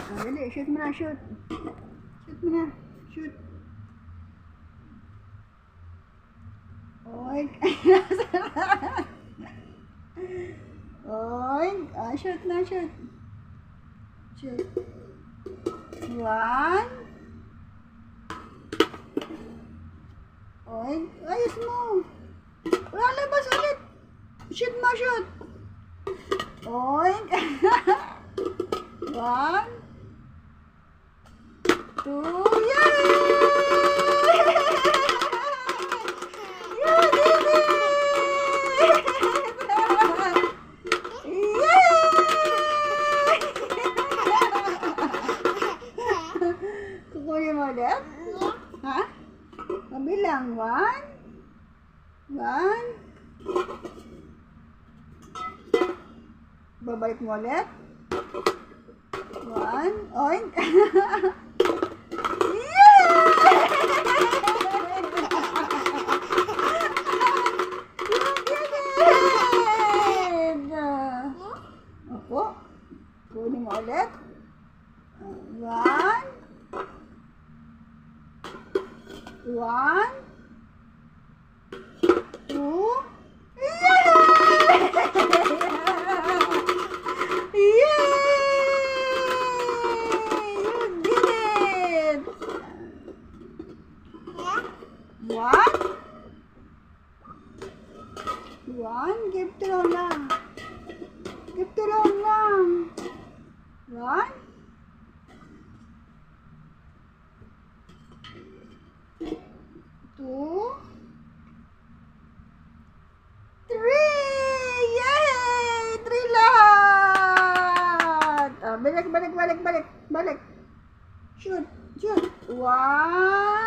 Dali, shoot mo na, shoot. Shoot mo na, shoot. Oink. Oink. Shoot na, shoot. Shoot. 1. Oink. Ayos mo. Wala, labas ulit. Shoot mo, shoot. Oink. 1, 2, yay! You did it! Yay! Kukunin mo ulit? Ha? Kabilang 1. Babalik mo ulit? 1. Oink! Opo. Kunin mo ulit. 1. 2. Yay! Yay! You did it! 1. Give to lang. Give to lang. 1. 2. 3. Yay! 3 lahat. Balik. Shoot. 1.